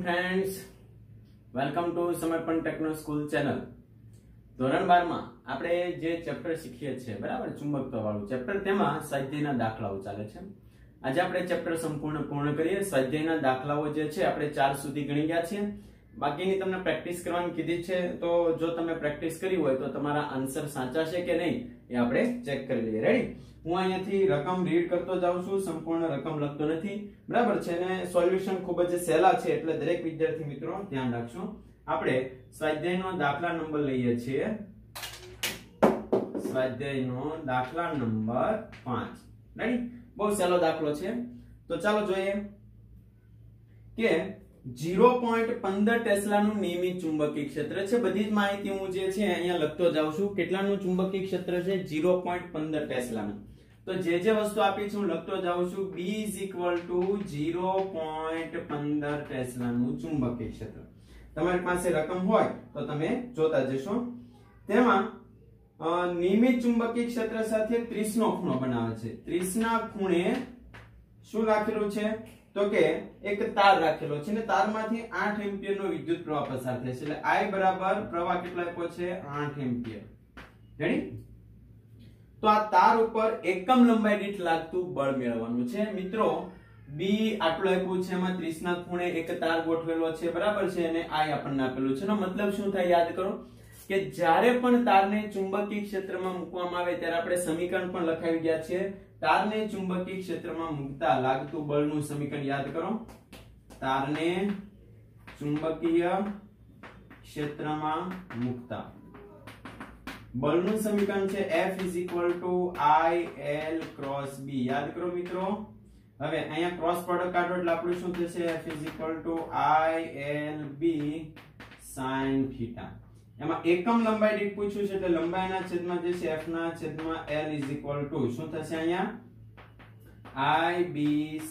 Friends, welcome to समर्पण techno school channel. ધોરણ 12 માં આપણે જે ચેપ્ટર શીખીએ છીએ બરાબર, ચુંબકત્વ વાળું ચેપ્ટર, તેમાં સ્વાધ્યાયના દાખલાઓ ચાલે છે। આજે આપણે ચેપ્ટર સંપૂર્ણ પૂર્ણ કરીએ। સ્વાધ્યાયના દાખલાઓ જે છે આપણે 4 સુધી ગણી ગયા છીએ, બાકીની તમને પ્રેક્ટિસ કરવાની કીધી છે। તો જો તમે પ્રેક્ટિસ કરી હોય તો તમારા આન્સર સાચા છે કે નહીં એ આપણે ચેક કરી લઈએ। રેડી? હું અહીંયાથી રકમ રીડ કરતો જાઉં છું, સંપૂર્ણ રકમ લખતો નથી, બરાબર છે ને? સોલ્યુશન ખૂબ જ સહેલા છે એટલે દરેક વિદ્યાર્થી મિત્રો ધ્યાન રાખજો। આપણે સ્વાધ્યાયનો દાખલા નંબર લઈએ છીએ, સ્વાધ્યાયનો દાખલા નંબર 5। રેડી? બહુ સહેલો દાખલો છે, તો ચાલો જોઈએ કે 0.15 ટેસ્લાનું નિયમિત ચુંબકીય ક્ષેત્ર છે। બધી જ માહિતી હું જે છે અહીંયા લખતો જાઉં છું। કેટલાનું ચુંબકીય ક્ષેત્ર છે? 0.15 ટેસ્લાનું। તો જે વસ્તુ આપી છે હું લખતો જાઉં છું। B = 0.15 ટેસ્લાનું ચુંબકીય ક્ષેત્ર। તમારી પાસે રકમ હોય તો તમે જોતા જશો। તેમાં નિયમિત ચુંબકીય ક્ષેત્ર સાથે 30 નો ખૂણો બનાવે છે। 30 ના ખૂણે શું રાખેલું છે? તો કે એક તાર રાખેલો છે ને તારમાંથી 8 એમ્પિયર નો વિદ્યુત પ્રવાહ પસાર થાય છે। એટલે I બરાબર પ્રવાહ કેટલો આપ્યો છે? 8 એમ્પિયર। રેડી? તો આ તાર ઉપર એકમ લંબાઈ દીઠ લાગતું બળ મેળવવાનું છે મિત્રો। B આટલો આપ્યું છે, એમાં 30 ના ખૂણે એક તાર ગોઠવેલો છે, બરાબર છે, અને I આપણને આપેલું છે। એનો મતલબ શું થાય? યાદ કરો કે જ્યારે પણ તારને ચુંબકીય ક્ષેત્રમાં મૂકવામાં આવે ત્યારે આપણે સમીકરણ પણ લખાવી ગયા છે। તારને ચુંબકીય ક્ષેત્રમાં મૂકતા લાગતું બળનું સમીકરણ યાદ કરો। તારને ચુંબકીય ક્ષેત્રમાં મૂકતા બળનું સમીકરણ છે F = I L × B। યાદ કરો મિત્રો। હવે અહીંયા ક્રોસ પ્રોડક્ટ કાઢો એટલે આપણું શું થશે? F = I L B sin θ। એમાં એકમ લંબાઈ દીઠ પૂછ્યું છે એટલે લંબાઈના છેદમાં જે છે F ના છેદમાં L = શું થશે અહીંયા? I B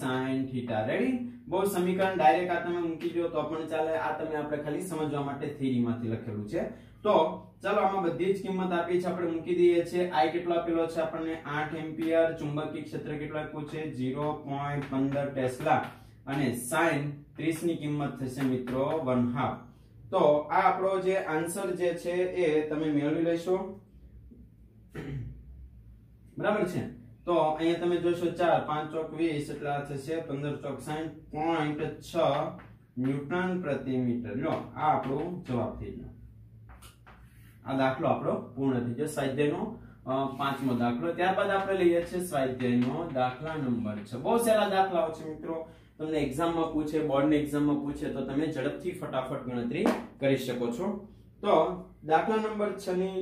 sin θ। રેડી? બહુ સમીકરણ ડાયરેક્ટ આ તમે મૂકી દો તો પણ ચાલે, આ તમે આપણે ખાલી સમજવા માટે થિયરીમાંથી લખેલું છે। તો ચાલો આમાં બધી જ કિંમત આપી છે, આપણે મૂકી દઈએ છીએ। I કેટલો આપેલો છે આપણને? 8 એમ્પિયર। ચુંબકીય ક્ષેત્ર કેટલો આપ્યું છે? 0.15 ટેસ્લા, અને sin 30 ની કિંમત થશે મિત્રો 1/2। તો આ આપણો જે આન્સર જે છે એ તમે મેળવી લેશો, બરાબર છે? તો અહીંયા તમે જોશો 4 5 ચોક 20 એટલે આ થશે 15 ચોક 60.6 ન્યૂટન પ્રતિ મીટર। લો, આ આપણો જવાબ થઈ ગયો। આ દાખલો આપણો પૂર્ણ થઈ ગયો, સ્વાધ્યાયનો 5મો દાખલો। ત્યારબાદ આપણે લઈએ છીએ સ્વાધ્યાયનો દાખલા નંબર 6। બહુ સહેલા દાખલાઓ છે મિત્રો, તમને એક્ઝામમાં પૂછે, બોર્ડની એક્ઝામમાં પૂછે તો તમે ઝડપથી ફટાફટ ગણતરી કરી શકો છો। તો દાખલા નંબર 6 ની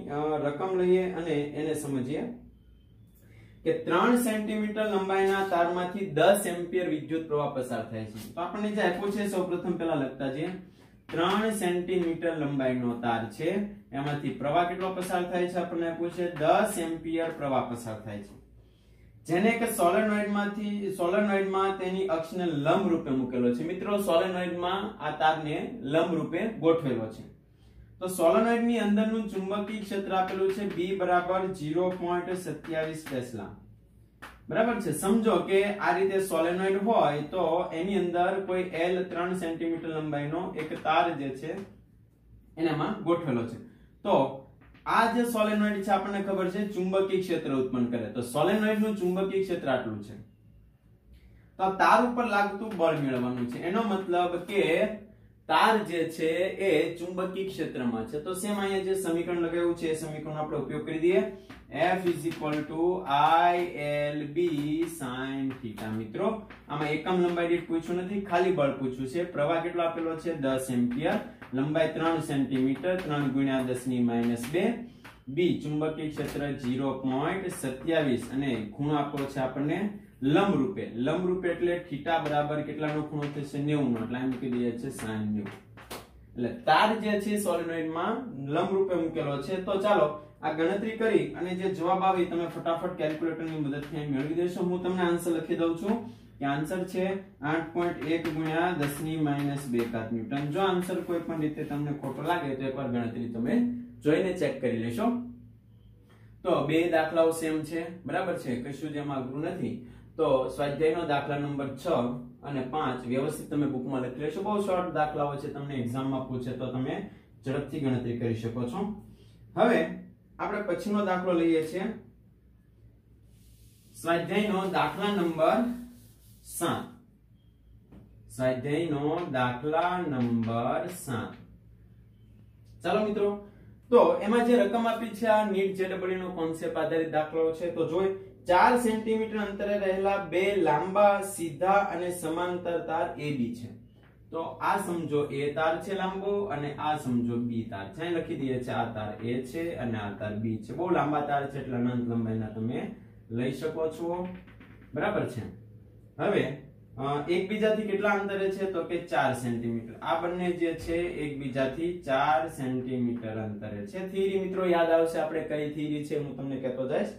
રકમ લઈએ અને એને સમજીએ કે 3 સેન્ટીમીટર લંબાઈના તારમાંથી 10 એમ્પિયર વિદ્યુત પ્રવાહ પસાર થાય છે। તો આપણને જે આપ્યું છે સૌપ્રથમ પહેલા લખતા જઈએ। 3 સેન્ટીમીટર લંબાઈનો તાર છે, એમાંથી પ્રવાહ કેટલો પસાર થાય છે? આપણને આપ્યું છે 10 એમ્પિયર પ્રવાહ પસાર થાય છે, જેને કે સોલેનોઇડમાં તેની અક્ષને લંબ રૂપે મૂકેલો છે। મિત્રો સોલેનોઇડમાં આ તારને લંબ રૂપે ગોઠવેલો છે। તો સોલેનોઇડની અંદરનું ચુંબકીય ક્ષેત્ર આપેલું છે B બરાબર 0.27 ટેસ્લા, બરાબર છે? સમજો કે આ રીતે સોલેનોઇડ હોય તો એની અંદર કોઈ L 3 સેન્ટીમીટર લંબાઈનો એક તાર જે છે એનામાં ગોઠવેલો છે। તો આ જે સોલેનોઇડ છે આપણને ખબર છે ચુંબકીય ક્ષેત્ર ઉત્પન્ન કરે। તો સોલેનોઇડનું ચુંબકીય ક્ષેત્ર આટલું છે, તો તાર ઉપર લાગતું બળ મેળવવાનું છે। એનો મતલબ કે તાર જે છે એ ચુંબકીય ક્ષેત્રમાં છે। તો સેમ અહીંયા જે સમીકરણ લગાવ્યું છે એ સમીકરણનો આપણે ઉપયોગ કરી દઈએ। F = I L B sin θ। મિત્રો આમાં એકમ લંબાઈ દીઠ પૂછ્યું નથી, ખાલી બળ પૂછ્યું છે। પ્રવાહ કેટલો આપેલો છે? 10 એમ્પિયર, લંબાઈ 3 સેન્ટીમીટર, 3 × 10⁻²। B ચુંબકીય ક્ષેત્ર 0.27 અને ખૂણો આપેલો છે આપણને લંબ રૂપે। લંબ રૂપે એટલે θ બરાબર કેટલાનો ખૂણો થશે? 90 નો, એટલે આ મૂકી દઈએ છે sin 90। એટલે તાર જે છે સોલેનોઇડમાં લંબ રૂપે મૂકેલો છે। તો ચાલો આ ગણતરી કરી અને જે જવાબ આવે તમે ફટાફટ કેલ્ક્યુલેટરની મદદથી મેળવી દેશો। હું તમને આન્સર લખી દઉં છું કે આન્સર છે 8.1 × 10⁻² ન્યૂટન। જો આન્સર કોઈ પણ રીતે તમને ખોટો લાગે તો એકવાર ગણતરી તમે જોઈને ચેક કરી લેશો। તો બે દાખલાઓ સેમ છે, બરાબર છે, કશું જેમાં અઘરું નથી। તો સ્વાધ્યાયનો દાખલા નંબર 6 અને 5 વ્યવસ્થિત તમે બુકમાં લખી લેશો. બહુ શોર્ટ દાખલાઓ છે, તમને એક્ઝામમાં પૂછે તો તમે ઝડપથી ગણતરી કરી શકો છો. હવે આપણે પછીનો દાખલો લઈએ છીએ, સ્વાધ્યાયનો દાખલા નંબર 7. સ્વાધ્યાયનો દાખલા નંબર 7. ચાલો મિત્રો, તો એમાં જે રકમ આપી છે આ નીટ જેડબલ્યુ નો કોન્સેપ્ટ આધારિત દાખલો છે. તો જોઈ 4 સેન્ટીમીટર અંતરે રહેલા બે લાંબા સીધા અને સમાંતર તાર AB છે. તો આ સમજો A તાર છે લાંબો અને આ સમજો B તાર છે. અહીં લખી દઈએ છે આ તાર A છે અને આ તાર B છે. બહુ લાંબા તાર છે એટલે અનંત લંબાઈના તમે લઈ શકો છો. બરાબર છે. હવે એકબીજાથી કેટલા અંતરે છે તો કે 4 સેન્ટીમીટર. આ બંને જે છે એકબીજાથી 4 સેન્ટીમીટર અંતરે છે. થિયરી મિત્રો યાદ આવશે આપણે કઈ થિયરી છે હું તમને કહેતો જઈશ.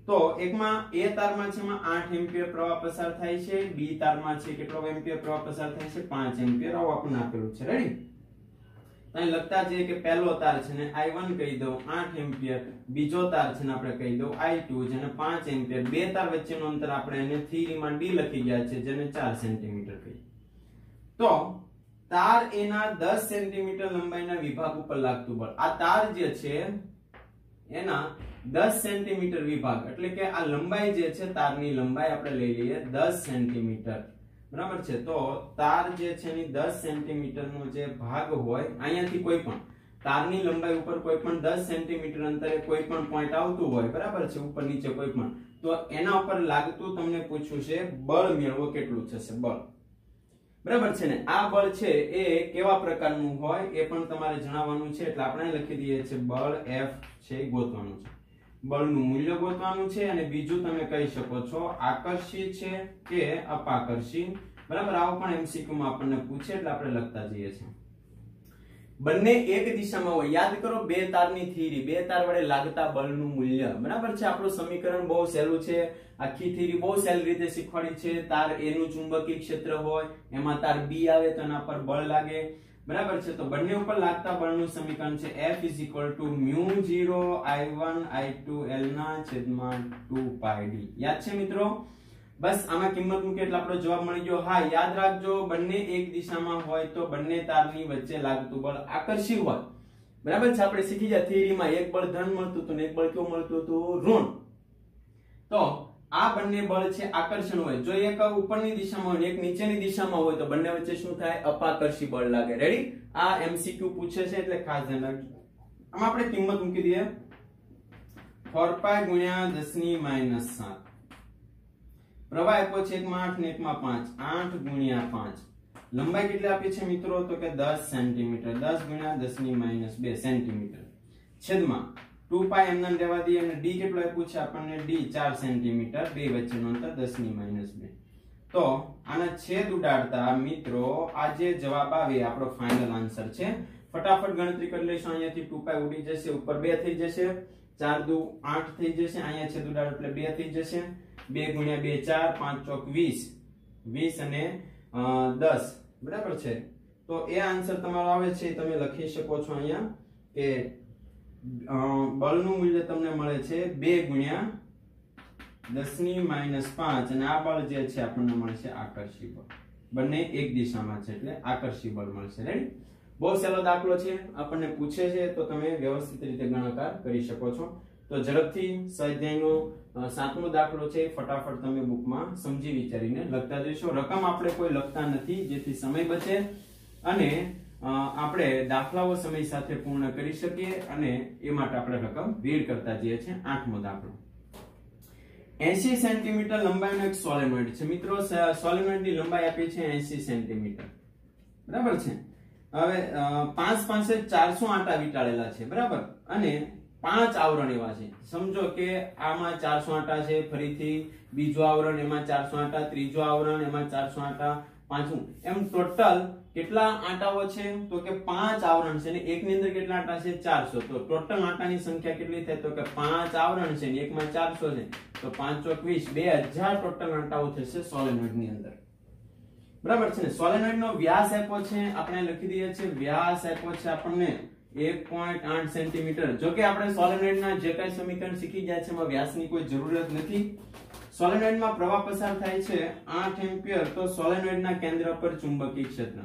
તો એકમાં A તારમાં છે એમાં 8 એમ્પિયર પ્રવાહ પસાર થાય છે, B તારમાં છે કેટલો એમ્પિયર પ્રવાહ પસાર થાય છે 5 એમ્પિયર. આવું આપણને આપેલું છે. રેડી? અહીં લખતા જઈએ કે પહેલો તાર છે ને I1 કહી દઉં 8 એમ્પિયર, બીજો તાર છે ને આપણે કહી દઉં I2 જેને 5 એમ્પિયર. બે તાર વચ્ચેનું અંતર આપણે એને થિયરીમાં D લખી ગયા છે જેને 4 સેન્ટીમીટર કહીએ. તો તાર A ના 10 સેન્ટીમીટર લંબાઈના વિભાગ ઉપર લાગતું બળ. આ તાર જે છે એના 10 સેન્ટીમીટર વિભાગ એટલે કે આ લંબાઈ જે છે તારની લંબાઈ આપણે લઈ લઈએ 10 સેન્ટીમીટર. બરાબર છે. તો તાર જે છે એની 10 સેન્ટીમીટર નો જે ભાગ હોય અહીંયાથી કોઈ પણ તારની લંબાઈ ઉપર કોઈ પણ 10 સેન્ટીમીટર અંતરે કોઈ પણ પોઈન્ટ આવતું હોય, બરાબર છે, ઉપર નીચે કોઈ પણ, તો એના ઉપર લાગતું તમને પૂછ્યું છે બળ મેળવો કેટલું થશે બળ. બરાબર છે ને? આ બળ છે એ કેવા પ્રકારનું હોય એ પણ તમારે જણાવવાનું છે. એટલે આપણે લખી દઈએ છે બળ F છે ગોતવાનું છે. બળનું મૂલ્ય ગોતવાનું છે. અને બીજું તમે કહી શકો છો આકર્ષી છે કે અપાકર્ષી. બરાબર? આવું પણ MCQ માં આપણને પૂછે એટલે આપણે લખતા જઈએ છીએ. બંને એક દિશામાં હોય. યાદ કરો બે તારની થિયરી, બે તાર વડે લાગતા બળનું મૂલ્ય. બરાબર છે? આપણું સમીકરણ બહુ સહેલું છે. આખી થિયરી બહુ સહેલી રીતે શીખવાડી છે. તાર A નું ચુંબકીય ક્ષેત્ર હોય, એમાં તાર B આવે તો એના પર બળ લાગે. બરાબર છે? તો બંને ઉપર લાગતા બળનું સમીકરણ છે F = μ0 I1 I2 L ના છેદમાં 2πd. યાદ છે મિત્રો? બસ આમાં કિંમત મૂકે એટલે આપણો જવાબ મળી ગયો. હા, યાદ રાખજો બંને એક દિશામાં હોય તો બંને તારની વચ્ચે લાગતું બળ આકર્ષી હોય. બરાબર છે? આપણે શીખી ગયા થિયરીમાં એક બળ ધન મળતું હતું ને એક બળ કેવું મળતું હતું ઋણ. તો આ બંને બળ છે આકર્ષણ હોય. જો એક ઉપરની દિશામાં હોય એક નીચેની દિશામાં હોય તો બંને વચ્ચે શું થાય? અપાકર્ષી બળ લાગે. રેડી? આ MCQ પૂછે છે એટલે ખાસ ધ્યાન રાખજો. આમાં આપણે કિંમત મૂકી દઈએ 4π × 10⁻⁷. પ્રવાહ આપ્યો છે એકમાં 8 ને એકમાં 5. 8 × 5. લંબાઈ કેટલી આપી છે મિત્રો? તો કે 10 સેન્ટીમીટર. 10 × 10⁻² સેન્ટીમીટર. છેદમાં 2π એમને રહેવા દઈએ અને d કેટલો આપ્યું છે આપણને? d 4 centimetre. બે વચ્ચેનું અંતર 10⁻². તો આના છેદ ઉડાડતા મિત્રો આ જે જવાબ આવે આપણો ફાઇનલ આન્સર છે. ફટાફટ ગણતરી કરી લઈશું. અહીંયાથી 2π ઉડી જશે, ઉપર 2 થઈ જશે, 4 દુ 8 થઈ જશે, અહીંયા છેદ ઉડાડો એટલે 2 થઈ જશે. 2 × 2 4, 5 ચોક 20, 20 અને 10. બરાબર છે? તો એ આન્સર તમારો આવે છે તમે લખી શકો છો અહીંયા કે બળનું મૂલ્ય તમને મળે છે 2 × 10⁻5 અને આ બળ જે છે આપણને મળશે આકર્ષી બળ. બંને એક દિશામાં છે એટલે આકર્ષી બળ મળશે. રેડી? બહુ સહેલો દાખલો છે, આપણને પૂછે છે તો તમે વ્યવસ્થિત રીતે ગણતરી કરી શકો છો. તો ઝડપથી સ્વાધ્યાયનો 7મો દાખલો છે ફટાફટ તમે બુકમાં સમજી વિચારીને લખતા જશો. રકમ આપણે કોઈ લખતા નથી જેથી સમય બચે અને આપણે દાખલાઓ સમય સાથે પૂર્ણ કરી શકીએ અને એ માટે આપણે રકમ રીડ કરતા જઈએ છીએ. 8મો દાખલો. 80 સેન્ટીમીટર લંબાઈનો એક સોલેનોઇડ છે. મિત્રો સોલેનોઇડની લંબાઈ આપી છે 80 સેન્ટીમીટર. બરાબર છે? હવે 5 પાસે 400 આંટા વીંટાળેલા છે. બરાબર? અને 5 આવરણ એવા છે. સમજો કે આમાં 400 આંટા છે, ફરીથી બીજો આવરણ એમાં 400 આંટા, ત્રીજો આવરણ એમાં 400 આંટા, પાંચમું, એમ ટોટલ કેટલા આંટાઓ છે? તો કે 5 આવરણ છે ને એકની અંદર કેટલા આંટા છે? 400. તો ટોટલ આંટાની સંખ્યા કેટલી થાય? તો કે 5 આવરણ છે ને એકમાં 400 છે તો 5 ચોક 20, 2000 ટોટલ આંટાઓ થશે સોલેનોઇડની અંદર. બરાબર છે ને? સોલેનોઇડનો વ્યાસ આપ્યો છે, આપણે લખી દઈએ છીએ વ્યાસ આપ્યો છે આપણને 1.8 સેન્ટીમીટર. જો કે આપણે સોલેનોઇડના જે કાંઈ સમીકરણ શીખી ગયા છે એમાં વ્યાસની કોઈ જરૂરત નથી. સોલેનોઇડમાં પ્રવાહ પસાર થાય છે 8 એમ્પિયર. તો સોલેનોઇડના કેન્દ્ર પર ચુંબકીય ક્ષેત્ર.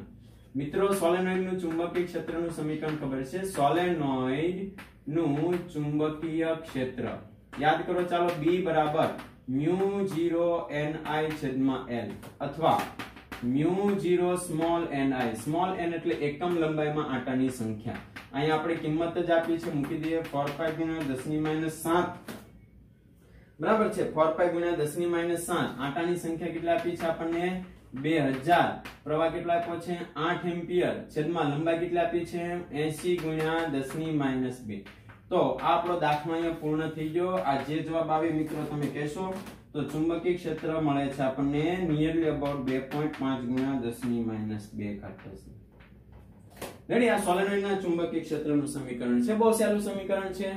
મિત્રો સોલેનોઇડનું ચુંબકીય ક્ષેત્રનું સમીકરણ ખબર છે. સોલેનોઇડનું ચુંબકીય ક્ષેત્ર યાદ કરો. ચાલો B બરાબર μ0ni/L અથવા μ0 સ્મોલ ni. સ્મોલ n એટલે એકમ લંબાઈમાં આંટાની સંખ્યા. અહીંયા આપણે કિંમત જ આપી છે, મૂકી દઈએ 4π × 10⁻⁷ બરાબર છે. 4π × 10⁻⁷. આંટાની સંખ્યા કેટલા આપી છે આપણને? 2000. પ્રવાહ કેટલા આપ્યો છે? 8 એમ્પિયર. છેદમાં લંબાઈ કેટલી આપી છે? 80 × 10⁻². તો આપણો દાખલો અહીંયા પૂર્ણ થઈ ગયો. આ જે જવાબ આવે મિત્રો તમે કહેશો તો ચુંબકીય ક્ષેત્ર મળે છે આપણને નિયરલી અબાઉટ 2.5 × 10⁻². થશે. રેડી? આ સોલેનોઇડના ચુંબકીય ક્ષેત્રનું સમીકરણ છે. બહુ સહેલું સમીકરણ છે.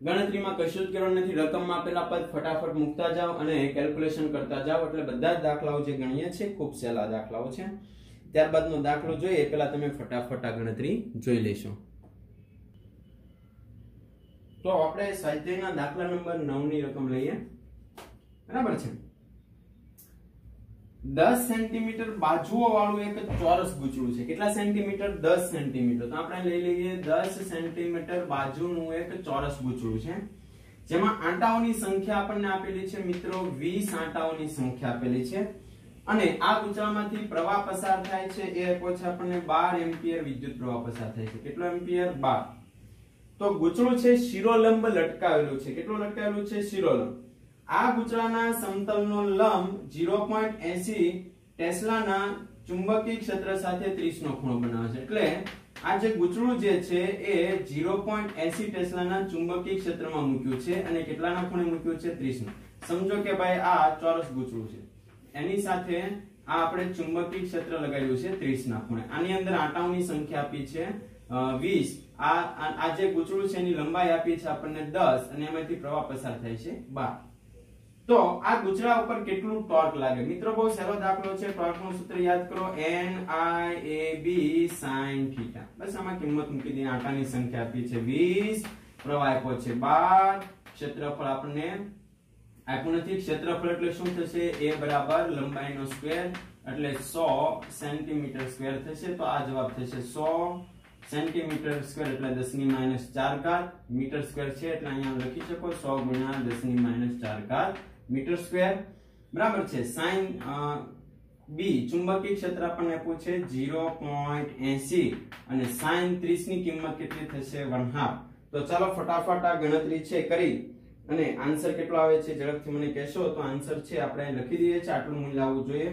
ગણતરીમાં કશું જ કરવાનું નથી. રકમમાં આપેલા પદ ફટાફટ મૂકતા જાઓ અને કેલ્ક્યુલેશન કરતા જાઓ એટલે બધા જ દાખલાઓ જે ગણીએ છે ખૂબ સહેલા દાખલાઓ છે. ત્યારબાદનો દાખલો જોઈએ પહેલા તમે ફટાફટ આ ગણતરી જોઈ લેશો. તો આપણે સ્વાધ્યાયના દાખલા નંબર 9 ની રકમ લઈએ. બરાબર છે. 10 સેન્ટીમીટર બાજુઓ વાળું એક ચોરસ ગૂંચળું છે. કેટલા સેન્ટીમીટર? 10 સેન્ટીમીટર. તો આપણે લઈ લઈએ 10 સેન્ટીમીટર બાજુનું એક ચોરસ ગૂંચળું છે જેમાં આંટાઓની સંખ્યા આપણને આપેલી છે મિત્રો 20 આંટાઓની સંખ્યા આપેલી છે અને આ ગૂંચળામાંથી પ્રવાહ પસાર થાય છે એ આપ્યો છે આપણને 12 એમ્પિયર વિદ્યુત પ્રવાહ પસાર થાય છે. કેટલો એમ્પિયર? 12. તો ગૂંચળું છે શિરોલંબ લટકાવેલું છે. કેટલું લટકાવેલું છે? શિરોલંબ. આ ગૂંચળાના સમતલનો લંબ 0.80 ટેસ્લાના ચુંબકીય ક્ષેત્ર સાથે 30 નો ખૂણો બનાવે છે. એટલે આ જે ગૂંચળું જે છે એ 0.80 ટેસ્લાના ચુંબકીય ક્ષેત્રમાં મૂક્યું છે અને કેટલાના ખૂણે મૂક્યું છે? 30 નો. સમજો કે ભાઈ આ ચોરસ ગૂંચળું છે, એની સાથે આ આપણે ચુંબકીય ક્ષેત્ર લગાવ્યું છે 30 ના ખૂણે. આની અંદર આંટાઓની સંખ્યા આપી છે 20. આ જે ગૂંચળું છે એની લંબાઈ આપી છે આપણને 10 અને એમાંથી પ્રવાહ પસાર થાય છે 12. તો આ ગૂંચળા ઉપર કેટલું ટોર્ક લાગે? મિત્રો બહુ સહેલો દાખલો છે. ટોર્કનું સૂત્ર યાદ કરો NIAB sin θ. બસ આમાં કિંમત મૂકી દઈએ. આંટાની સંખ્યા આપી છે 20, પ્રવાહ આપ્યો છે 12, ક્ષેત્રફળ આપણને આપ્યું નથી. ક્ષેત્રફળ એટલે શું થશે? A બરાબર લંબાઈનો સ્ક્વેર એટલે 100 સેન્ટીમીટર સ્ક્વેર થશે. તો આ જવાબ થશે 100 સેન્ટીમીટર સ્ક્વેર એટલે 10⁻⁴ મીટર સ્ક્વેર છે એટલે અહીંયા લખી શકો 100 × 10⁻⁴ મીટર સ્ક્વેર. બરાબર છે. sin B ચુંબકીય ક્ષેત્ર આપણને આપ્યું છે 0.80 અને sin 30 ની કિંમત કેટલી થશે? 1/2. તો ચાલો ફટાફટ આ ગણતરી છે કરી અને આન્સર કેટલો આવે છે ઝડપથી મને કહેશો. તો આન્સર છે આપણે લખી દઈએ છે. આટલું મૂલ્ય આવવું જોઈએ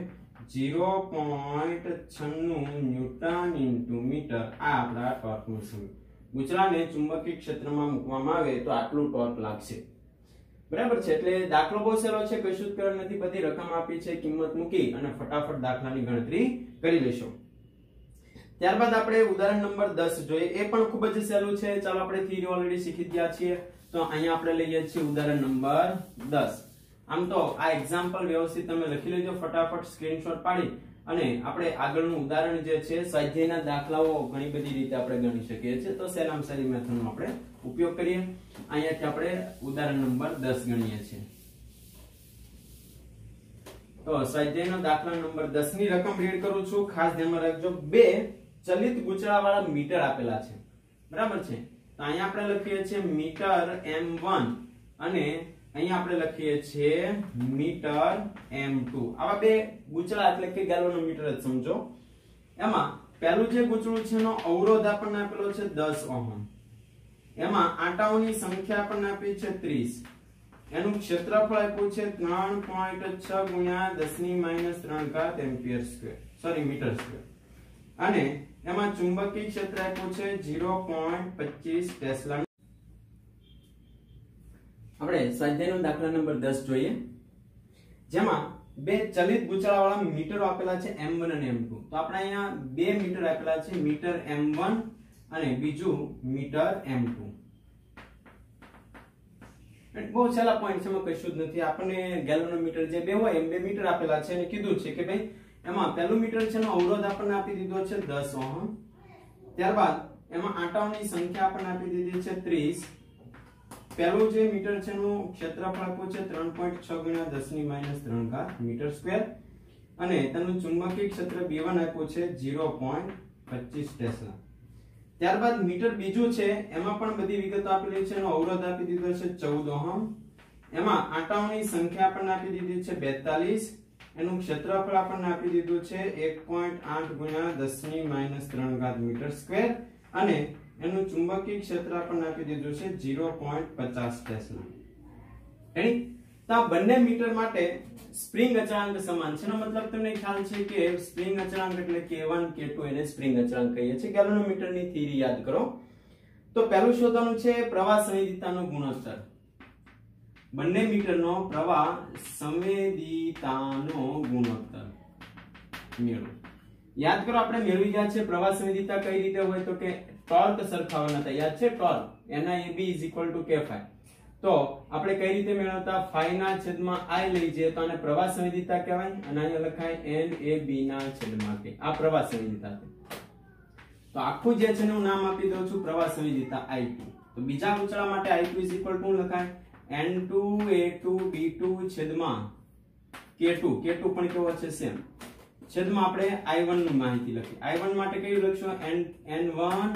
0.96 ન્યૂટન ઇન્ટુ મીટર. આ આપણા ટોર્કનું છે. ગૂંચળાને ચુંબકીય ક્ષેત્રમાં મૂકવામાં આવે તો આટલું ટોર્ક લાગશે. બરાબર છે. એટલે દાખલો બહુ સહેલો છે, કશું જ કરવાનું નથી. બધી રકમ આપી છે, કિંમત મૂકી અને ફટાફટ દાખલાની ગણતરી કરી લેશો. ત્યારબાદ આપણે ઉદાહરણ નંબર 10 જોઈએ. એ પણ ખૂબ જ સહેલું છે. ચાલો આપણે થિયરી ઓલરેડી શીખી ગયા છીએ. તો અહીંયા આપણે લઈએ છીએ ઉદાહરણ નંબર 10. આમ તો આ એક્ઝામ્પલ વ્યવસ્થિત તમે લખી લેજો ફટાફટ સ્ક્રીનશોટ પાડી અને આપણે આગળનું ઉદાહરણ જે છે સ્વાધ્યાયના દાખલાઓ ઘણી બધી રીતે આપણે ગણી શકીએ છીએ. તો સહેલામાં સહેલી મેથડનો આપણે ઉપયોગ કરીએ. અહીંયાથી આપણે ઉદાહરણ નંબર 10 ગણીએ છીએ. તો સ્વાધ્યાયનો દાખલા નંબર 10 ની રકમ રીડ કરું છું. ખાસ ધ્યાનમાં રાખજો. બે ચલિત ગૂંચળાવાળા મીટર આપેલા છે. બરાબર છે. તો અહીંયા આપણે લખીએ છીએ મીટર M1 અને અહીંયા આપણે લખીએ છીએ મીટર M2. આવા બે ગૂંચળા એટલે કે ગેલ્વેનોમીટર જ સમજો. એમાં પહેલું જે ગૂંચળું છે એનો અવરોધ આપણને આપેલો છે 10 ઓહમ. એમાં આંટાઓની સંખ્યા આપણને આપી છે 30. એનું ક્ષેત્રફળ આપ્યું છે 3.6 × 10⁻³ ampere square, sorry metre square. અને એમાં ચુંબકીય ક્ષેત્ર આપ્યું છે 0.25 ટેસ્લા. આપણે સ્વાધ્યાયનો દાખલા નંબર 10 જોઈએ. જેમાં બે ચલિત ગૂંચળાવાળા મીટરો આપેલા છે M1 અને M2. તો આપણે અહીંયા બે મીટર આપેલા છે, મીટર M1 અને બીજું મીટર M2. બહુ સહેલા પોઈન્ટ છે, એમાં કશું જ નથી. આપણને ગેલ્વેનોમીટર જે બે હોય એમ બે મીટર આપેલા છે અને કીધું છે કે ભાઈ એમાં પહેલું મીટર છે એનો અવરોધ આપણને આપી દીધો છે 10 ઓહમ. ત્યારબાદ એમાં આંટાઓની સંખ્યા આપણને આપી દીધી છે 30. પહેલું જે મીટર છે એનું ક્ષેત્રફળ આપ્યું છે 3.6 ગુણ્યા 10 - 3 મીટર સ્ક્વેર અને તેનું ચુંબકીય ક્ષેત્ર B1 આપ્યું છે 0.25 ટેસ્લા. ત્યારબાદ મીટર બીજું છે એમાં પણ બધી વિગતો આપેલી છે. એનો અવરોધ આપી દીધો છે 14 ઓહમ. એમાં આંટાઓની સંખ્યા આપણને આપી દીધી છે 42. એનું ક્ષેત્રફળ આપણને આપી દીધું છે 1.8 ગુણ્યા 10 - 3 મીટર સ્ક્વેર અને એનું ચુંબકીય ક્ષેત્ર આપણને આપી દીધું છે 0.50 ટેસ્લા. એની તો આ બંને મીટર માટે સ્પ્રિંગ અચળાંક સમાન છે. એનો મતલબ તમને ખ્યાલ છે કે સ્પ્રિંગ અચળાંક એટલે K1 K2 એને સ્પ્રિંગ અચળાંક કહીએ છીએ. ગેલ્વેનોમીટરની થિયરી યાદ કરો. તો પહેલું શોધવાનું છે પ્રવાહ સંવેદિતાનો ગુણોત્તર. બંને મીટરનો પ્રવાહ સંવેદિતાનો ગુણોત્તર મેળવો. યાદ કરો આપણે મેળવી ગયા છે પ્રવાહ સંવેદિતા કઈ રીતે હોય તો કે ટોર્ક સરખાવવાના હતા. યાદ છે ટોર્ક NIAB = K phi. તો આપણે કઈ રીતે મેળવતા phi ના છેદમાં I લઈ જઈએ તો આને પ્રવાહ સંવેદિતા કહેવાય અને અહીંયા લખાય NAB ના છેદમાં K. આ પ્રવાહ સંવેદિતા છે. તો આખું જે છે એનું નામ આપી દઉં છું પ્રવાહ સંવેદિતા I2. તો બીજા ઉંચળા માટે I2 = લખાય N2A2B2 છેદમાં K2. K2 પણ કેવો છે સેમ છેદમાં આપણે I1 ની માહિતી લખી. I1 માટે કયું લખશું N1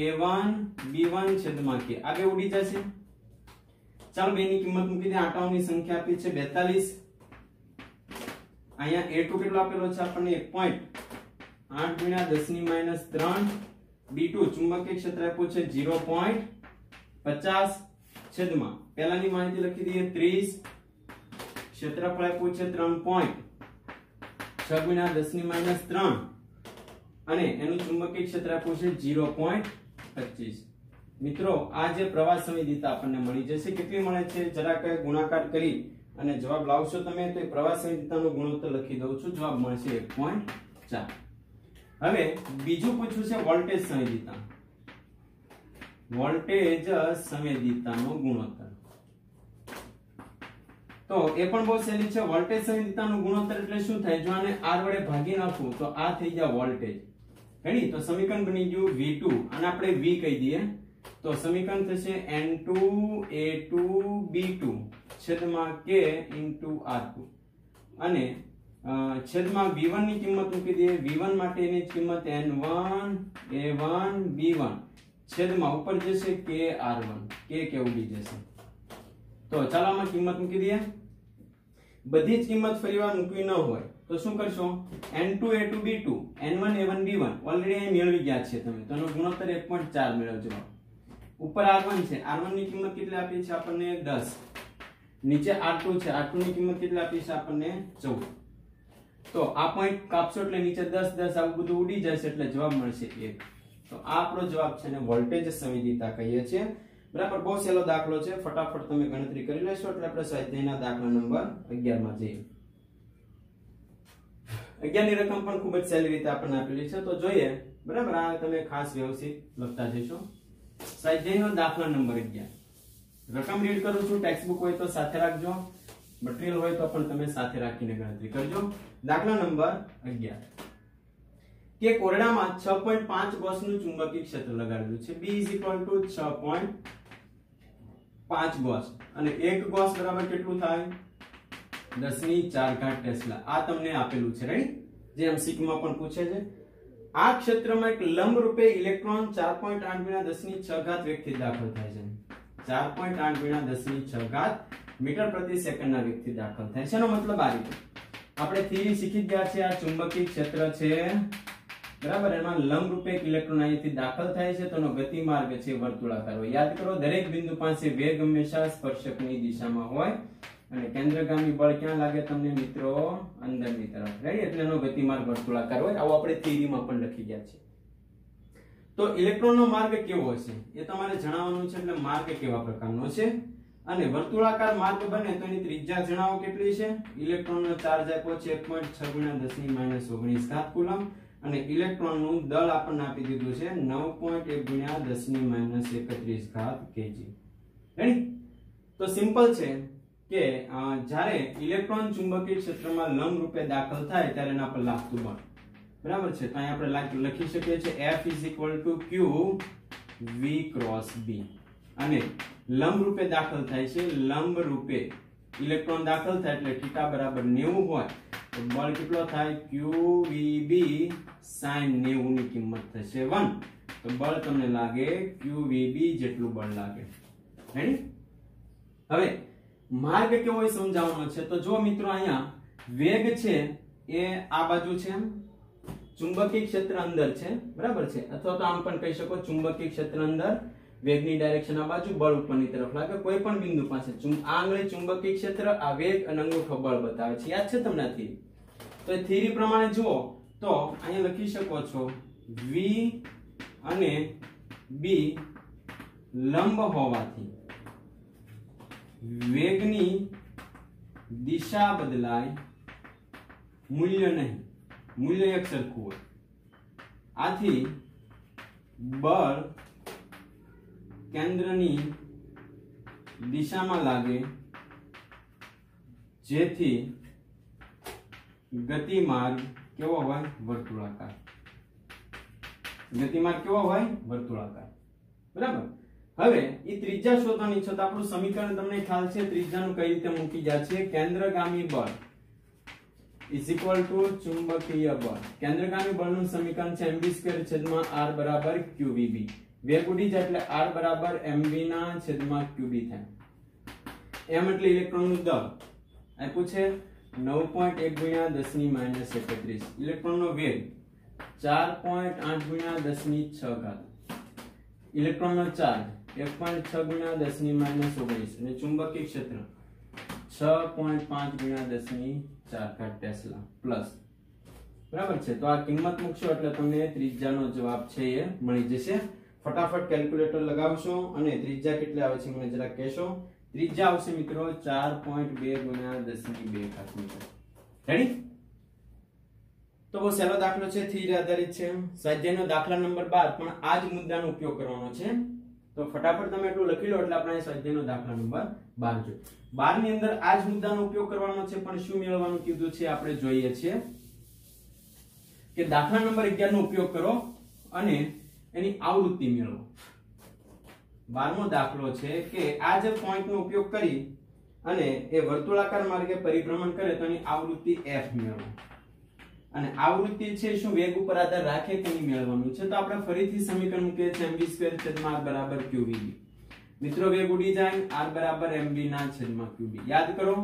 A1 B1 છેદમાં K. આ બે ઉડી જશે. ચાલો બેની કિંમત મૂકી દે. આંટાઓની સંખ્યા આપી છે 42. અહીંયા A2 કેટલો આપેલો છે આપણને 1.8 ગુણ્યા 10 - 3. B2 ચુંબકીય ક્ષેત્ર આપ્યું છે 0.50 છેદમાં પહેલાની માહિતી લખી દઈએ 30. ક્ષેત્રફળ આપ્યું છે 3.6 ગુણ્યા 10 - 3 અને એનું ચુંબકીય ક્ષેત્ર આપ્યું છે 0.25. મિત્રો આ જે પ્રવાહ સંવેદિતા આપણને મળી જશે. કેટલી મળે છે જરાક ગુણાકાર કરી અને જવાબ લાવશો તમે તો પ્રવાહ સંવેદિતાનો ગુણોત્તર લખી દઉં છું. જવાબ મળશે 1.4. હવે બીજું પૂછ્યું છે વોલ્ટેજ સંવેદિતા. વોલ્ટેજ સંવેદિતાનો ગુણોત્તર. તો એ પણ બહુ સહેલી છે. વોલ્ટેજ સંવેદિતાનો ગુણોત્તર એટલે શું થાય? જો આને R વડે ભાગી નાખું તો આ થઈ જાય વોલ્ટેજ. રેડી? તો સમીકરણ બની ગયું V2 અને આપણે V કહી દઈએ તો સમીકરણ થશે N2A2B2 છેદમાં K * R2 અને છેદમાં V1 ની કિંમત મૂકી દઈએ. V1 માટેની કિંમત N1 A1 B1 છેદમાં ઉપર જશે K R1. K ઉડી જશે. તો ચાલો આમાં કિંમત મૂકી દઈએ. બધી જ કિંમત ફરીવાર મૂકવી ન હોય તો શું કરશો? N2A2B2 N1 A1 B1 already અહીં મેળવી ગયા છે તમે. તો એનો ગુણોત્તર 1.4 મેળવજો. ઉપર R1 છે. R1 ની કિંમત કેટલી આપી છે આપણને 10. નીચે R2 છે. R2 ની કિંમત કેટલી આપી છે આપણને 14. તો આ પોઈન્ટ કાપશો એટલે નીચે 10 10 આવું બધું ઉડી જશે એટલે જવાબ મળશે 1. તો આ આપણો જવાબ છે ને વોલ્ટેજ સંવેદિતા કહીએ છીએ. બરાબર? બહુ સહેલો દાખલો છે. ફટાફટ તમે ગણતરી કરી લેશો એટલે આપણે સ્વાધ્યાયના દાખલા નંબર 11 માં જઈએ. 11 ની રકમ પણ ખૂબ જ સહેલી રીતે આપણને આપેલી છે તો જોઈએ. બરાબર? આ તમે ખાસ વ્યવસ્થિત લખતા જશો. સ્વાધ્યાયનો દાખલા નંબર 11. રકમ રીડ કરું છું. ટેક્સ્ટ બુક હોય તો સાથે રાખજો. મટીરીયલ હોય તો પણ તમે સાથે રાખીને ગણતરી કરજો. દાખલા નંબર 11 કે કોરડામાં 6.5 ગોસનું ચુંબકીય ક્ષેત્ર લગાડેલું છે. B = 6.5 ગોસ અને 1 ગોસ બરાબર કેટલું થાય? 10⁴ ટેસ્લા. આ તમને આપેલું છે. રાઈટ? જે MCQ માં પણ પૂછે છે. આ ક્ષેત્રમાં એક લંબ રૂપે ઇલેક્ટ્રોન 4.8 × 10⁶ વેગથી દાખલ થાય છે. 4.8 × 10⁶ મીટર પ્રતિ સેકન્ડના વેગથી દાખલ થાય છે. એનો મતલબ આ રીતે આપણે થિયરી શીખી ગયા છે. આ ચુંબકીય ક્ષેત્ર છે. બરાબર? એમાં લંબ રૂપે એક ઇલેક્ટ્રોન અહીંથી દાખલ થાય છે તો એનો ગતિમાર્ગ છે વર્તુળાકાર હોય. યાદ કરો દરેક બિંદુ પાસે વેગ હંમેશા સ્પર્શકની દિશામાં હોય અને કેન્દ્રગામી બળ ક્યાં લાગે તમને મિત્રો? અંદરની તરફ. રાઈટ? એટલે એનો ગતિમાર્ગ વર્તુળાકાર હોય. આવું આપણે થિયરીમાં પણ લખી ગયા છે. તો ઇલેક્ટ્રોનનો માર્ગ કેવો હશે એ તમારે જણાવવાનું છે. એટલે માર્ગ કેવા પ્રકારનો છે અને વર્તુળાકાર માર્ગ બને તો એની ત્રિજ્યા જણાવો કેટલી છે? ઇલેક્ટ્રોનનો ચાર્જ આપ્યો છે 1.6 × 10⁻19 કુલમ અને ઇલેક્ટ્રોનનું દળ આપણને આપી દીધું છે 9.1 × 10⁻31 kg. રેડી? તો સિમ્પલ છે કે જ્યારે ઇલેક્ટ્રોન ચુંબકીય ક્ષેત્રમાં લંબ રૂપે દાખલ થાય ત્યારે એના પર લાગતું બળ બરાબર છે, તો અહીંયા આપણે લખી શકીએ છીએ F = Q V × B અને લંબ રૂપે દાખલ થાય છે, લંબ રૂપે ઇલેક્ટ્રોન દાખલ થાય એટલે θ બરાબર 90 હોય તો બળ કેટલો થાય QVB sin 90 ની કિંમત થશે 1, તો બળ તમને લાગે QVB જેટલું બળ લાગે. રેડી? હવે માર્ગ કેવો હોય સમજાવવાનો છે. તો જો મિત્રો અહીંયા વેગ છે એ આ બાજુ છે, ચુંબકીય ક્ષેત્ર અંદર છે, બરાબર છે, અથવા તો આમ પણ કહી શકો ચુંબકીય ક્ષેત્ર અંદર, વેગની ડાયરેક્શન આ બાજુ, બળ ઉપરની તરફ લાગે કોઈ પણ બિંદુ પાસે. આ આંગળી ચુંબકીય ક્ષેત્ર, આ વેગ અને અંગૂઠો બળ બતાવે છે. યાદ છે તમને થિયરી? તો એ થિયરી પ્રમાણે જુઓ તો અહીંયા લખી શકો છો V અને B લંબ હોવાથી વેગની દિશા બદલાય, મૂલ્ય નહીં, મૂલ્ય એક સરખું હોય. આથી બળ કેન્દ્રની દિશામાં લાગે જેથી ગતિમાર્ગ કેવો હોય વર્તુળાકાર. ગતિમાર્ગ કેવો હોય વર્તુળાકાર. બરાબર? હવે એ ત્રિજ્યા શોધવાની છે તો આપણું સમીકરણ તમને ખ્યાલ છે ત્રિજ્યાનું કઈ રીતે મૂકી જાય છે. કેન્દ્રગામી બળ = ચુંબકીય બળ. કેન્દ્રગામી બળનું સમીકરણ છે mv2/r = qvb. વેગ ઉડી જાય એટલે r = mv/qb થાય. m એટલે ઇલેક્ટ્રોનનું દળ આપ્યું છે 9.1 × 10⁻31. ઇલેક્ટ્રોનનો વેગ 4.8 × 10⁶. ઇલેક્ટ્રોનનો ચાર્જ 1.6 × 10⁻19 અને ચુંબકીય ક્ષેત્ર 6.5 × 10⁴ ટેસ્લા પ્લસ. બરાબર છે? તો આ કિંમત મૂકશો એટલે તમને ત્રિજ્યાનો જવાબ છે એ મળી જશે. ફટાફટ કેલ્ક્યુલેટર લગાવશો અને ત્રિજ્યા કેટલી આવે છે મને જરા કહેશો. ત્રિજ્યા આવશે મિત્રો 4.2 × 10⁻2 મીટર. રેડી? તો બહુ સહેલો દાખલો છે, થિયરી આધારિત છે. સ્વાધ્યાયનો દાખલા નંબર 12 પણ આ જ મુદ્દાનો ઉપયોગ કરવાનો છે. તો ફટાફટ તમે એટલું લખી લો એટલે આપણે સ્વાધ્યાયનો દાખલા નંબર 12 જોઈએ. 12 ની અંદર આ જ મુદ્દાનો ઉપયોગ કરવાનો છે, પણ શું મેળવવાનું કીધું છે આપણે જોઈએ છીએ કે દાખલા નંબર 11 નો ઉપયોગ કરો અને એની આવૃત્તિ મેળવો. 12મો દાખલો છે કે આ જે પોઈન્ટ નો ઉપયોગ કરી અને એ વર્તુળાકાર માર્ગે પરિભ્રમણ કરે તો એની આવૃત્તિ f મેળવો. અને આવૃત્તિ છે શું વેગ ઉપર આધાર રાખે કે નહીં મેળવવાનું છે. તો આપણે ફરીથી સમીકરણ મૂકીએ છીએ mv2/r = qvb. મિત્રો વેગ ઉડી જાય r = mv/qb. યાદ કરો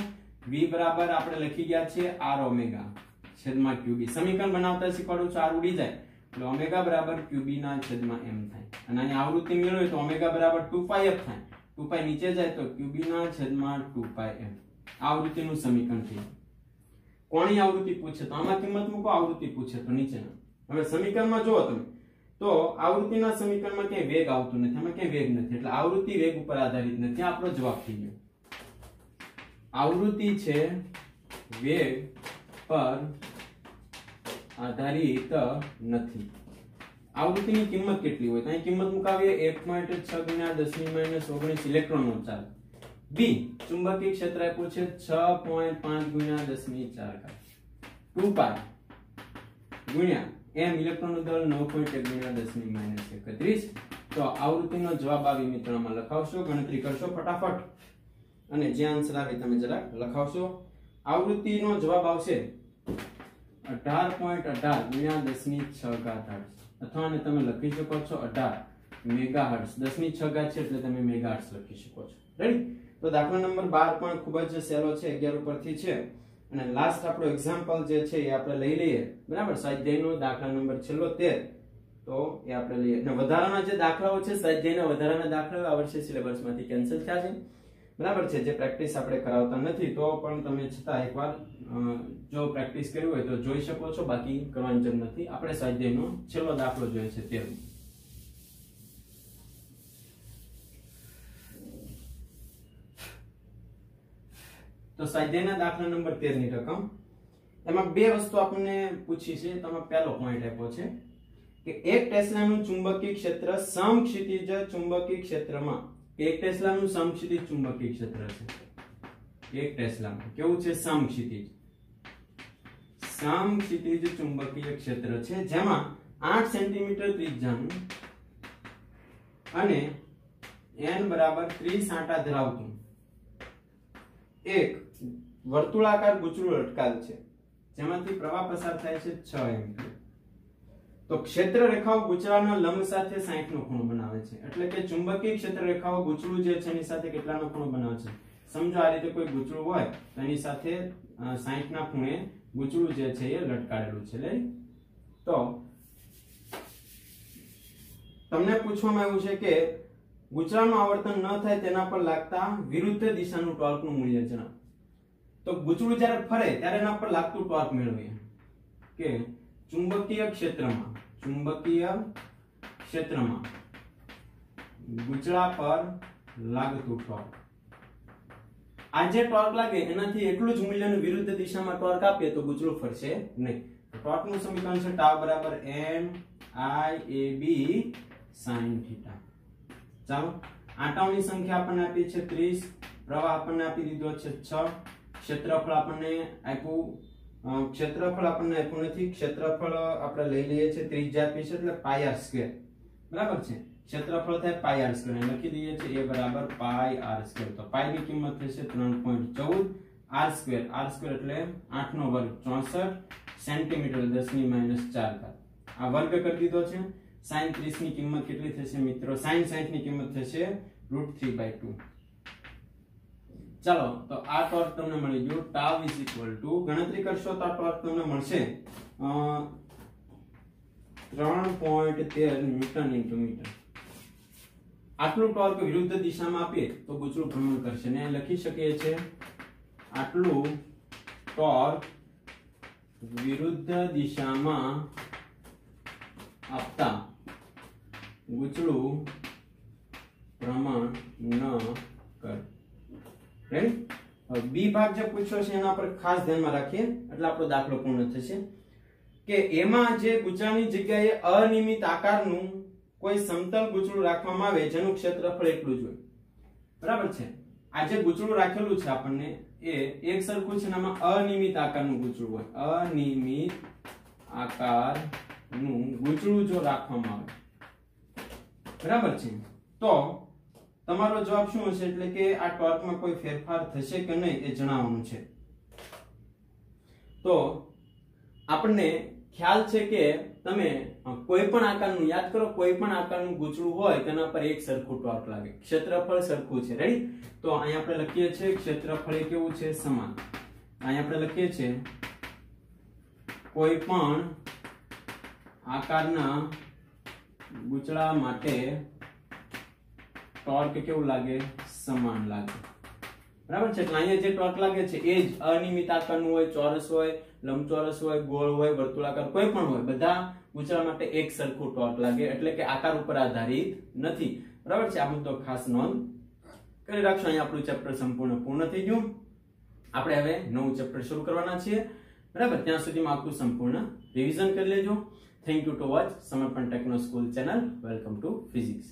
v બરાબર આપણે લખી ગયા છે r⍵/qb. સમીકરણ બનાવતા શીખવાડું છું. r ઉડી જાય એટલે ω = qb/m થાય. અને અહીં આવૃત્તિ મેળવીએ તો ω = 2πf થાય. 2π નીચે જાય તો qb/2πm. આવૃત્તિનું સમીકરણ થયું. કોની આવૃત્તિ પૂછે તો આમાં કિંમત મૂકો, આવૃત્તિ પૂછે તો નીચેના. હવે સમીકરણમાં જુઓ તમે તો આવૃત્તિના સમીકરણમાં ક્યાંય વેગ આવતું નથી, આમાં ક્યાંય વેગ નથી એટલે આવૃત્તિ વેગ ઉપર આધારિત નથી. આપણો જવાબ થઈ ગયો. આવૃત્તિ છે વેગ પર આધારિત નથી. આવૃત્તિની કિંમત કેટલી હોય તો અહીં કિંમત મુકાવીએ 1.6 × 10⁻19 ઇલેક્ટ્રોનનો ચાર્જ. B ચુંબકીય ક્ષેત્ર આપ્યું છે 6.5 × 10⁴. 2π ગુણ્યા m ઇલેક્ટ્રોનનું દળ 9.1 × 10⁻31. તો આવૃત્તિનો જવાબ આવી મિત્રોમાં લખાવશો, ગણતરી કરશો ફટાફટ અને જે આન્સર આવે તમે જરા લખાવશો. આવૃત્તિનો જવાબ આવશે 18.18 × 10⁶ અથવા ને તમે લખી શકો છો 18 મેગાહર્ટ્ઝ. 10⁶ છે એટલે તમે મેગાહર્ટ્ઝ લખી શકો છો. રેડી? તો દાખલા નંબર 12 પણ ખૂબ જ સહેલો છે, 11 ઉપરથી છે. અને લાસ્ટ આપણો એક્ઝામ્પલ જે છે એ આપણે લઈ લઈએ. બરાબર? સ્વાધ્યાયનો દાખલા નંબર છેલ્લો 13 તો એ આપણે લઈએ. અને વધારાના જે દાખલાઓ છે સ્વાધ્યાયના વધારાના દાખલાઓ આ વર્ષે સિલેબસમાંથી કેન્સલ થયા છે. બરાબર છે? જે પ્રેક્ટિસ આપણે કરાવતા નથી તો પણ તમે છતાં એકવાર જો પ્રેક્ટિસ કરવી હોય તો જોઈ શકો છો, બાકી કરવાની જરૂર નથી. આપણે સ્વાધ્યાયનો છેલ્લો દાખલો જોઈએ છે 13. તો સ્વાધ્યાયના દાખલા નંબર 13 ની રકમ. એમાં બે વસ્તુ આપણને પૂછી છે. તમે પહેલો પોઈન્ટ આપ્યો છે કે 1 ટેસ્લાનું ચુંબકીય ક્ષેત્ર સમક્ષિતિજ ચુંબકીય ક્ષેત્રમાં, 1 ટેસ્લાનું સમક્ષિતિજ ચુંબકીય ક્ષેત્ર છે. 1 ટેસ્લામાં કેવું છે? સમક્ષિતિજ. સમક્ષિતિજ ચુંબકીય ક્ષેત્ર છે જેમાં 8 સેન્ટીમીટર ત્રિજ્યાનું અને n બરાબર 30 આંટા ધરાવતું એક વર્તુળાકાર ગૂંચળું લટકાવેલ છે જેમાંથી પ્રવાહ પસાર થાય છે 6 એમ્પીયર. તો ક્ષેત્ર રેખાઓ ગૂંચળાના લંબ સાથે 60 નો ખૂણો બનાવે છે. એટલે કે ચુંબકીય ક્ષેત્ર રેખાઓ ગૂંચળું જે છે એની સાથે કેટલાનો ખૂણો બનાવે છે? સમજો આ રીતે કોઈ ગૂંચળું હોય તો એની સાથે 60 ના ખૂણે ગૂંચળું જે છે એ લટકાડેલું છે. તો તમને પૂછવામાં આવ્યું છે કે ગૂંચળાનું આવર્તન ન થાય તેના પર લાગતા વિરુદ્ધ દિશાનું ટોર્કનું મૂલ્ય જણાવો. તો ગૂંચળું જ્યારે ફરે ત્યારે એના પર લાગતું ટોર્ક મેળવીએ કે ચુંબકીય ક્ષેત્રમાં ગૂંચળા પર લાગતું ટોર્ક. આ જે ટોર્ક લાગે એનાથી એટલું જ મૂલ્યનું વિરુદ્ધ દિશામાં ટોર્ક આપીએ તો ગૂંચળું ફરશે નહીં. ટોર્કનું સમીકરણ છે ટાઉ બરાબર n i a b sin θ. ચાલો આંટાઓની સંખ્યા આપણને આપી છે 30, પ્રવાહ આપણને આપી દીધો છે 6, ક્ષેત્રફળ આપણને આપ્યું નથી. ક્ષેત્રફળ આપણે લઈ લઈએ છીએ ત્રિજ્યા આપી છે એટલે પાઈ r સ્ક્વેર. બરાબર છે. ક્ષેત્રફળ થાય પાઈ r સ્ક્વેર લખી દઈએ છીએ a બરાબર પાઈ r સ્ક્વેર. તો પાઈ ની કિંમત થશે 3.14 r સ્ક્વેર એટલે 8 નો વર્ગ 64 સેન્ટીમીટર 10 ની -4 આ વર્ગ કરી દીધો છે. sin 30 ની કિંમત કેટલી થશે મિત્રો? sin 60 ની કિંમત થશે √3/2. ચાલો તો આ ટોર્ક તમને મળી ગયું ટાઉ ગણતરી કરશો તો આ ટોર્ક તમને મળશે 3.13 ન્યૂટન ઇન્ટુ મીટર. આટલું ટોર્ક વિરુદ્ધ દિશામાં આપીએ તો ગૂંચળું ભ્રમણ કરશે ને લખી શકીએ છીએ આટલું ટોર્ક વિરુદ્ધ દિશામાં આપતા ગૂંચળું ભ્રમણ ન કરે. રેડી? હવે બી ભાગ જે પૂછ્યો છે એના પર ખાસ ધ્યાનમાં રાખીએ એટલે આપણો દાખલો પૂર્ણ થશે કે એમાં જે ગૂંચળાની જગ્યાએ અનિયમિત આકારનું કોઈ સમતલ ગૂંચળું રાખવામાં આવે જેનું ક્ષેત્રફળ એટલું જ હોય. બરાબર છે. આ જે ગૂંચળું રાખેલું છે આપણને એ એક સરખું છે એમાં અનિયમિત આકારનું ગૂંચળું હોય. અનિયમિત આકારનું ગૂંચળું જો રાખવામાં આવે બરાબર છે તો તમારો જવાબ શું હશે? એટલે કે આ ટોર્કમાં કોઈ ફેરફાર થશે કે નહીં એ જણાવવાનું છે. તો આપણને ખ્યાલ છે કે તમે કોઈ પણ આકારનું યાદ કરો, કોઈ પણ આકારનું ગૂંચળું હોય તેના પર એક સરખું ટોર્ક લાગે. ક્ષેત્રફળ સરખું છે. રેડી? તો અહીં આપણે લખીએ છીએ ક્ષેત્રફળ એ કેવું છે? સમાન. અહીં આપણે લખીએ છીએ કોઈ પણ આકારના ગૂંચળા માટે ટોર્ક કેવું લાગે? સમાન લાગે. બરાબર છે. એટલે અહીંયા જે ટોર્ક લાગે છે એ જ અનિયમિત આકારનું હોય, ચોરસ હોય, લંબચોરસ હોય, ગોળ હોય, વર્તુળાકાર કોઈ પણ હોય, બધા ગૂંચળા માટે એક સરખું ટોર્ક લાગે. એટલે કે આકાર ઉપર આધારિત નથી. બરાબર છે. આ મુદ્દો ખાસ નોંધ કરી રાખશો. અહીંયા આપણું ચેપ્ટર સંપૂર્ણ પૂર્ણ થઈ ગયું. આપણે હવે નવું ચેપ્ટર શરૂ કરવાના છીએ. બરાબર? ત્યાં સુધીમાં આખું સંપૂર્ણ રિવિઝન કરી લેજો. થેન્ક યુ ટુ વોચ સમર્પણ techno school channel. Welcome to physics.